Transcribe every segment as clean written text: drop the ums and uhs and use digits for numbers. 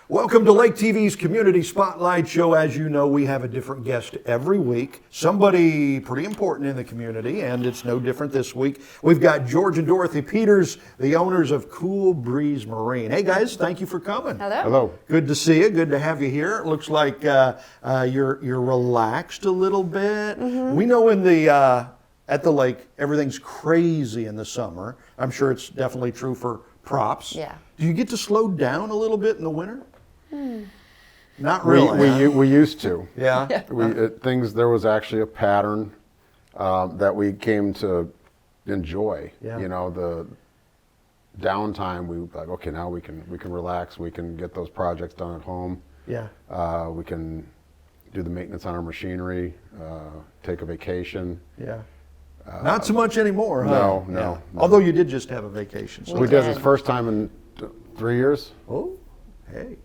Welcome to Lake TV's Community Spotlight Show. As you know, we have a different guest every week, somebody pretty important in the community, and it's no different this week. We've got George and Dorothy Peters, the owners of Cool Breeze Marine. Hey guys, thank you for coming. Hello. Hello. Good to see you. Good to have you here. It looks like you're relaxed a little bit. Mm-hmm. We know at the lake everything's crazy in the summer. I'm sure it's definitely true for props. Yeah. Do you get to slow down a little bit in the winter? Not really. We used to. Yeah. There was actually a pattern that we came to enjoy. Yeah. You know, the downtime. We were like, okay, now we can relax. We can get those projects done at home. Yeah. We can do the maintenance on our machinery. Take a vacation. Yeah. Not so much anymore, huh? No. Yeah. Although you did just have a vacation. So We did this first time in 3 years. Oh, hey.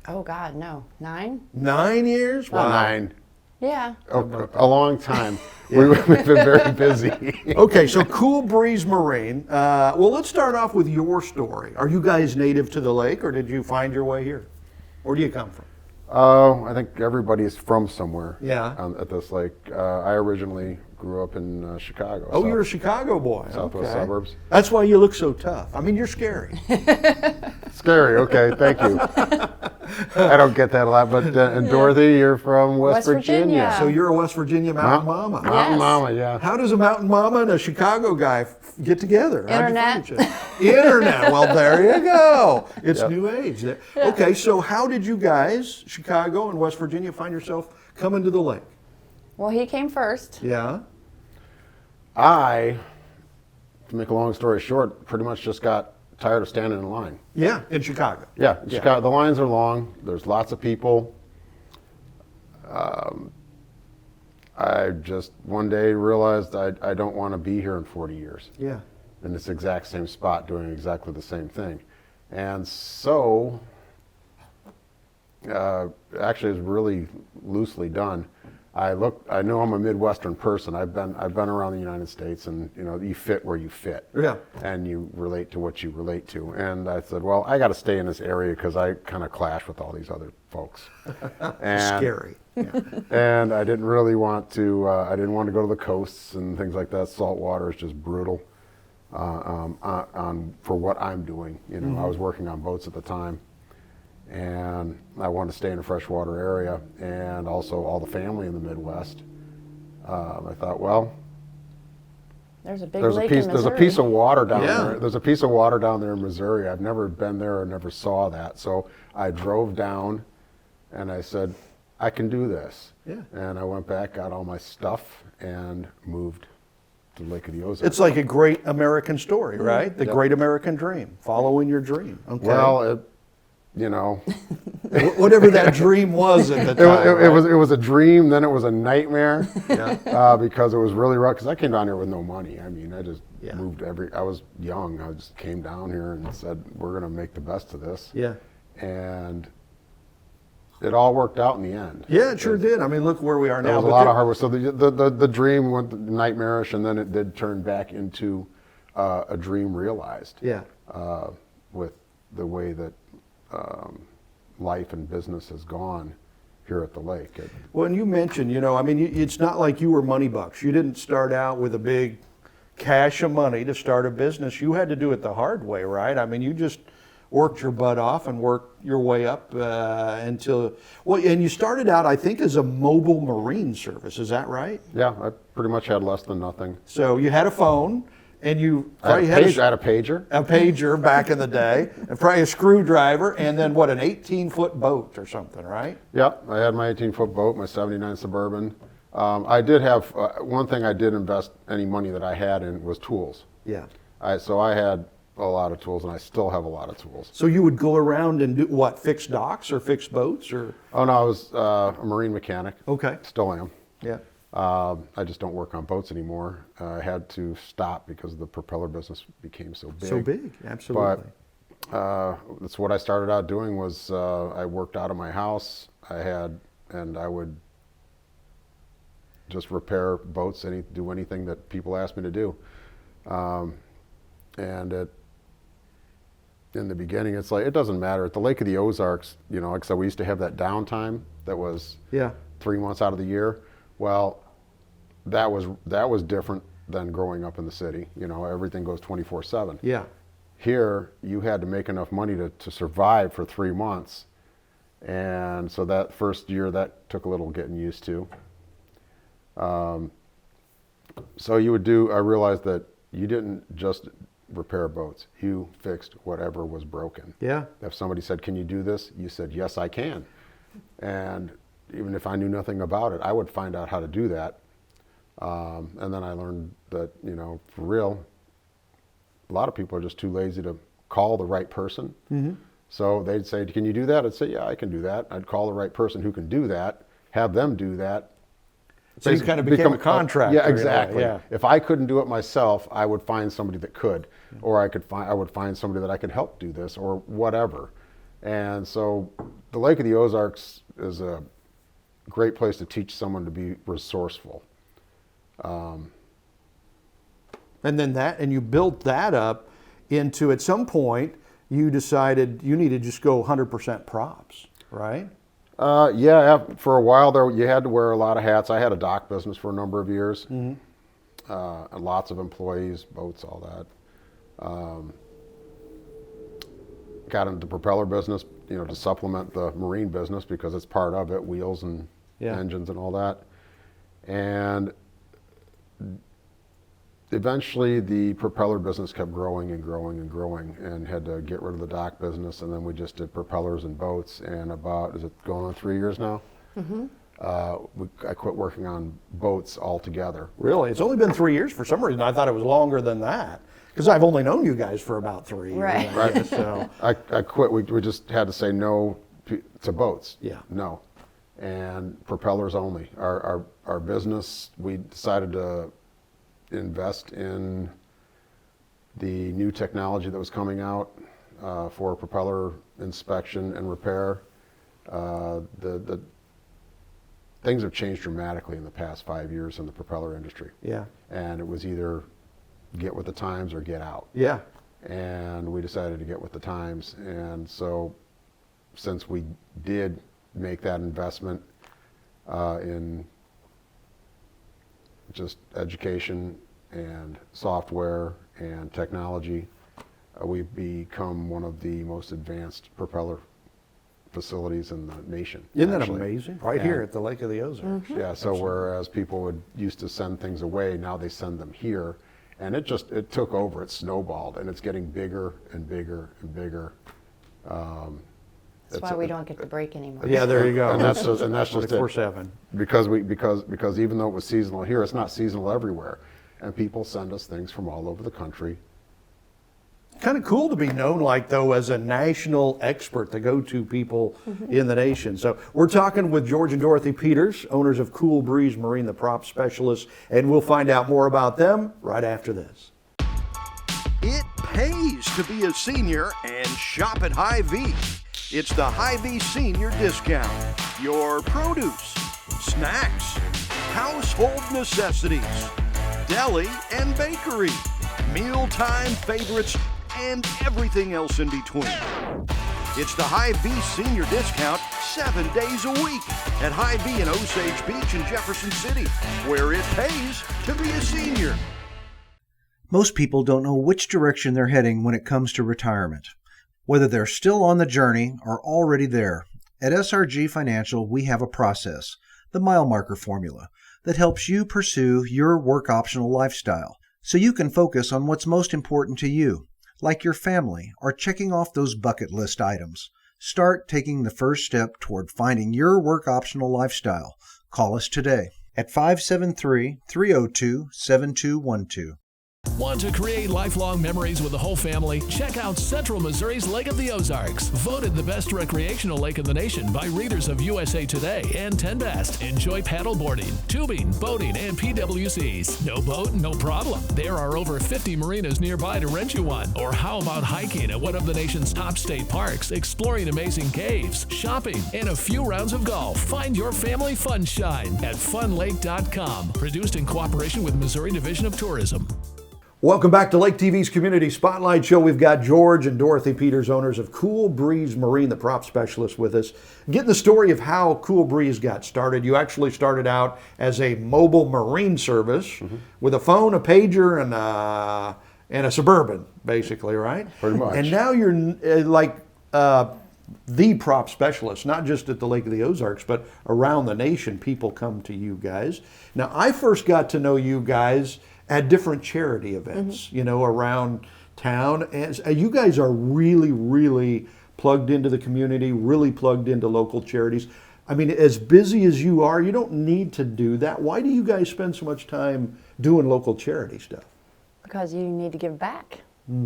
Oh God, no. 9? 9 years? Wow. 9. Yeah. A long time. We've been very busy. Okay, so Cool Breeze Marine. Well, let's start off with your story. Are you guys native to the lake, or did you find your way here? Where do you come from? I think everybody is from somewhere. Yeah. At this lake. I originally grew up in Chicago. Oh, you're a Chicago boy. Southwest Okay. suburbs. That's why you look so tough. I mean, you're scary. Scary. Okay, thank you. I don't get that a lot, but and Dorothy, you're from West Virginia. So you're a West Virginia mountain mama. Mountain Yes. Mama, yeah. How does a mountain mama and a Chicago guy get together? How'd you Internet. find each other? Internet. Well, there you go. It's Yep. new age. Okay, so how did you guys, Chicago and West Virginia, find yourself coming to the lake? Well, he came first. Yeah. To make a long story short, pretty much just got tired of standing in line. Yeah, in Chicago. Yeah, in Chicago, the lines are long. There's lots of people. I just one day realized I don't want to be here in 40 years Yeah. in this exact same spot doing exactly the same thing. And so, actually it's really loosely done. I know I'm a Midwestern person. I've been around the United States, and you know, you fit where you fit. Yeah. And you relate to what you relate to. And I said, well, I got to stay in this area because I kind of clash with all these other folks. And, Scary. Yeah. And I didn't really want to. I didn't want to go to the coasts and things like that. Salt water is just brutal. For what I'm doing, you know, I was working on boats at the time, and I wanted to stay in a freshwater area, and also all the family in the Midwest. I thought, well, There's a big there's lake in a Missouri. piece of water down Yeah. there. There's a piece of water down there in Missouri. I've never been there or never saw that. So I drove down, and I said, I can do this. Yeah. And I went back, got all my stuff, and moved to Lake of the Ozarks. It's like a great American story, right? The Yep. great American dream. Following your dream. Okay. Well, you know, Whatever that dream was at the time. it was a dream. Then it was a nightmare. Yeah. Because it was really rough. Because I came down here with no money. I mean, I just Yeah. moved I was young. I just came down here and said, we're going to make the best of this. Yeah. And it all worked out in the end. Yeah, it sure did. I mean, look where we are There now. was a But lot there- of hard work. So the dream went nightmarish, and then it did turn back into a dream realized. Yeah. With the way that life and business has gone here at the lake. Well, and you mentioned, you know, I mean, it's not like you were money bucks. You didn't start out with a big cache of money to start a business. You had to do it the hard way, right? I mean, you just worked your butt off and worked your way up until, well, and you started out, I think, as a mobile marine service. Is that right? Yeah, I pretty much had less than nothing. So you had a phone, and you I probably had had a pager. a pager back in the day, and probably a screwdriver, and then what, an 18-foot boat or something, right? Yeah, I had my 18-foot boat, my 79 Suburban. I did have, one thing I did invest any money that I had in was tools. Yeah. So I had a lot of tools, and I still have a lot of tools. So you would go around and do what, fix docks or fix boats or? Oh no, I was a marine mechanic. Okay. Still am. Yeah. I just don't work on boats anymore. I had to stop because the propeller business became so big. So big, absolutely. But that's what I started out doing was I worked out of my house. And I would just repair boats, do anything that people asked me to do. And in the beginning, it's like, it doesn't matter. At the Lake of the Ozarks, you know, like I said, we used to have that downtime that was Yeah. 3 months out of the year. Well, that was different than growing up in the city. You know, everything goes 24/7. Yeah. Here, you had to make enough money to survive for 3 months. And so that first year, that took a little getting used to. So you would I realized that you didn't just repair boats. You fixed whatever was broken. Yeah. If somebody said, "Can you do this?" You said, "Yes, I can." And even if I knew nothing about it, I would find out how to do that. And then I learned that, you know, for real, a lot of people are just too lazy to call the right person. Mm-hmm. So they'd say, "Can you do that?" I'd say, "Yeah, I can do that." I'd call the right person who can do that, have them do that. So you kind of became a contractor. Yeah, in a way, exactly. yeah. If I couldn't do it myself, I would find somebody that could, or I would find somebody that I could help do this, or whatever. And so the Lake of the Ozarks is a great place to teach someone to be resourceful. And then and you built that up into, at some point, you decided you need to just go 100% props, right? Yeah, for a while there, you had to wear a lot of hats. I had a dock business for a number of years, and lots of employees, boats, all that. Got into the propeller business, you know, to supplement the marine business because it's part of it, wheels and engines and all that. And eventually the propeller business kept growing and growing and growing, and had to get rid of the dock business, and then we just did propellers and boats. And is it going on 3 years now? Mm-hmm. I quit working on boats altogether. Really? It's only been 3 years. For some reason, I thought it was longer than that, because I've only known you guys for about 3 years. Right. Right. So, I quit. We just had to say no to boats. Yeah. No. And propellers only. Our business, we decided to invest in the new technology that was coming out for propeller inspection and repair. The things have changed dramatically in the past 5 years in the propeller industry. yeah. And it was either get with the times or get out. Yeah. And we decided to get with the times. And so since we did make that investment in just education and software and technology, we've become one of the most advanced propeller facilities in the nation. Isn't that actually. amazing? Right here at the Lake of the Ozarks. Yeah, so whereas people used to send things away, now they send them here. And it took over, it snowballed, and it's getting bigger and bigger and bigger. That's why we don't get the break anymore. Yeah, there you go. And that's just it. 24/7. Because even though it was seasonal here, it's not seasonal everywhere. And people send us things from all over the country. Kind of cool to be known though, as a national expert, the go-to people in the nation. So we're talking with George and Dorothy Peters, owners of Cool Breeze Marine, the prop specialists, and we'll find out more about them right after this. It pays to be a senior and shop at Hy-Vee. It's the Hy-Vee Senior Discount. Your produce, snacks, household necessities, deli and bakery, mealtime favorites, and everything else in between. It's the Hy-Vee Senior Discount 7 days a week at Hy-Vee in Osage Beach and Jefferson City, where it pays to be a senior. Most people don't know which direction they're heading when it comes to retirement, whether they're still on the journey or already there. At SRG Financial, we have a process, the mile marker formula, that helps you pursue your work optional lifestyle so you can focus on what's most important to you, like your family or checking off those bucket list items. Start taking the first step toward finding your work optional lifestyle. Call us today at 573-302-7212. Want to create lifelong memories with the whole family? Check out Central Missouri's Lake of the Ozarks. Voted the best recreational lake in the nation by readers of USA Today and 10 Best. Enjoy paddleboarding, tubing, boating, and PWCs. No boat? No problem. There are over 50 marinas nearby to rent you one. Or how about hiking at one of the nation's top state parks, exploring amazing caves, shopping, and a few rounds of golf? Find your family fun shine at funlake.com. Produced in cooperation with Missouri Division of Tourism. Welcome back to Lake TV's Community Spotlight Show. We've got George and Dorothy Peters, owners of Cool Breeze Marine, the prop specialist, with us. Getting the story of how Cool Breeze got started. You actually started out as a mobile marine service with a phone, a pager, and a Suburban, basically, right? Pretty much. And now you're the prop specialist, not just at the Lake of the Ozarks, but around the nation. People come to you guys. Now, I first got to know you guys at different charity events, around town. And you guys are really, really plugged into the community, really plugged into local charities. I mean, as busy as you are, you don't need to do that. Why do you guys spend so much time doing local charity stuff? Because you need to give back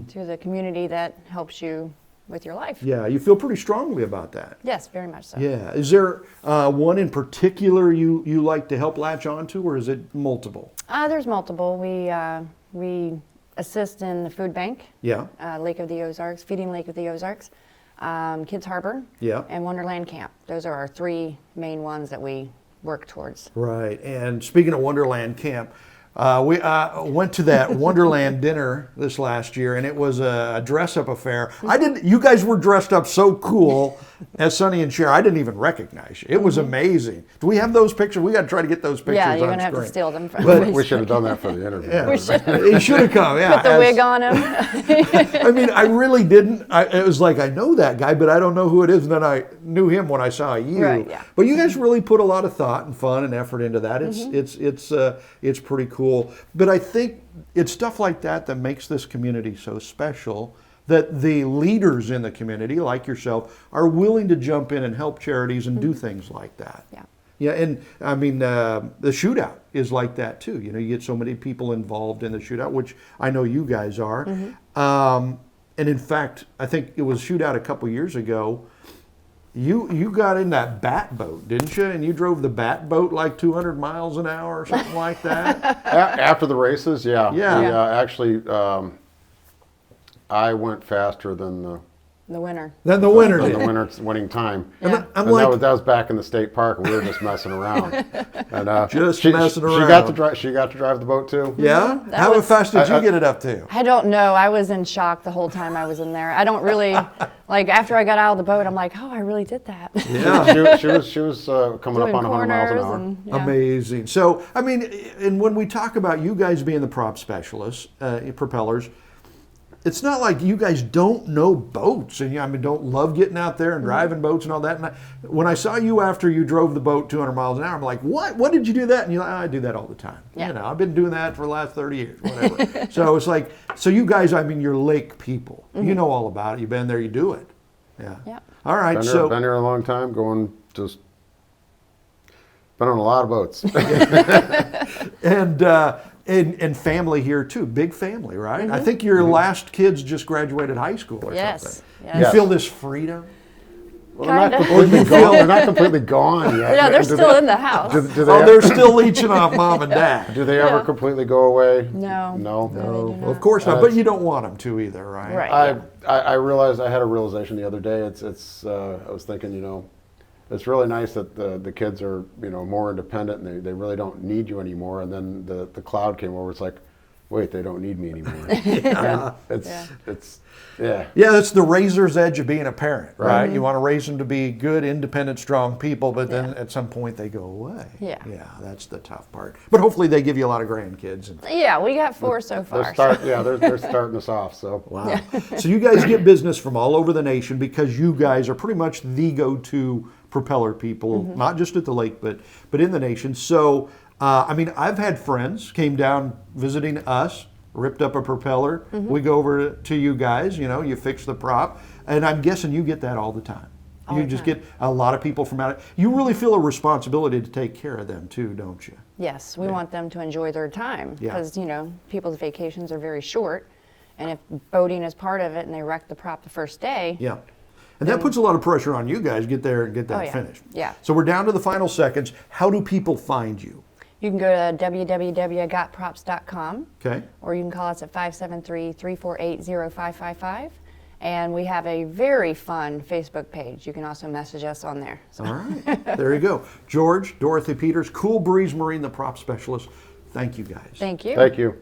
to the community that helps you with your life. Yeah, you feel pretty strongly about that. Yes, very much so. Yeah. Is there one in particular you like to help latch onto, or is it multiple? There's multiple. We assist in the food bank, Yeah. Lake of the Ozarks, Feeding Lake of the Ozarks, Kids Harbor, Yeah. and Wonderland Camp. Those are our three main ones that we work towards. Right. And speaking of Wonderland Camp, we went to that Wonderland dinner this last year, and it was a dress-up affair. You guys were dressed up so cool as Sonny and Cher. I didn't even recognize you. It was amazing. Do we have those pictures? We got to try to get those pictures Yeah, you're on going to have to screen. steal them from But me. We should have done that for the interview. Yeah. We should He should have come. Yeah. put the wig on him. I mean, I really didn't. It was like, I know that guy, but I don't know who it is. And then I knew him when I saw you. Right, yeah. But you guys really put a lot of thought and fun and effort into that. It's pretty cool. But I think it's stuff like that that makes this community so special, that the leaders in the community, like yourself, are willing to jump in and help charities and do things like that. Yeah. Yeah, and I mean, the shootout is like that too. You get so many people involved in the shootout, which I know you guys are. And in fact, I think it was shootout a couple years ago. You got in that bat boat, didn't you? And you drove the bat boat like 200 miles an hour or something like that. After the races, yeah. Yeah. Actually, I went faster than the The winner. Then the winner than did. the winning time. Yeah. I'm And like, that was back in the state park, and we were just messing around. And, Just messing She around. got to drive the boat too. yeah? That How was- fast did you get it up to? I don't know. I was in shock the whole time I was in there. I don't really, like, after I got out of the boat, I'm like, oh, I really did that. Yeah. She was coming up Doing on 100 miles an corners hour. and, yeah. Amazing. So, I mean, and when we talk about you guys being the prop specialists, propellers, it's not like you guys don't know boats and don't love getting out there and driving boats and all that. And when I saw you after you drove the boat 200 miles an hour, I'm like, what? What did you do that? And you're like, I do that all the time. Yeah. I've been doing that for the last 30 years, whatever. So it's like, so you guys, you're lake people. You know all about it. You've been there, you do it. Yeah. Yeah. All right. Been here a long time, been on a lot of boats. And family here too, big family, right? I think your last kids just graduated high school or Yes. something. Yes. You Yes. feel this freedom? Well, they're not Kinda. completely gone. They're not completely gone yet. Yeah, they're Do still they- in the house. Do they, Oh, they're still leeching off mom and dad. do they ever Yeah. completely go away? No. No. No, they do not. Of course not, but you don't want them to either, right? Right. I realized, I had a realization the other day. I was thinking, it's really nice that the kids are more independent and they really don't need you anymore. And then the cloud came over. It's like, wait, they don't need me anymore. And yeah. Yeah, that's the razor's edge of being a parent, right? Mm-hmm. You want to raise them to be good, independent, strong people, but then at some point they go away. Yeah. Yeah, that's the tough part. But hopefully they give you a lot of grandkids. And, Yeah, we got 4 so far. They're starting us off. So wow. So you guys get business from all over the nation because you guys are pretty much the go-to propeller people, not just at the lake, but in the nation. So, I've had friends came down visiting us, ripped up a propeller. We go over to you guys, you fix the prop. And I'm guessing you get that all the time. All You the just time. get a lot of people from out. You really feel a responsibility to take care of them too, don't you? Yes, we want them to enjoy their time Yeah. because, people's vacations are very short. And if boating is part of it and they wreck the prop the first day, Yeah. And that puts a lot of pressure on you guys. Get there and get that Oh, yeah. finished. Yeah. So we're down to the final seconds. How do people find you? you can go to www.gotprops.com Okay. or you can call us at 573-348-0555. And we have a very fun Facebook page. You can also message us on there. So. All right. There you go. George, Dorothy Peters, Cool Breeze Marine, the prop specialist. Thank you guys. Thank you. thank you.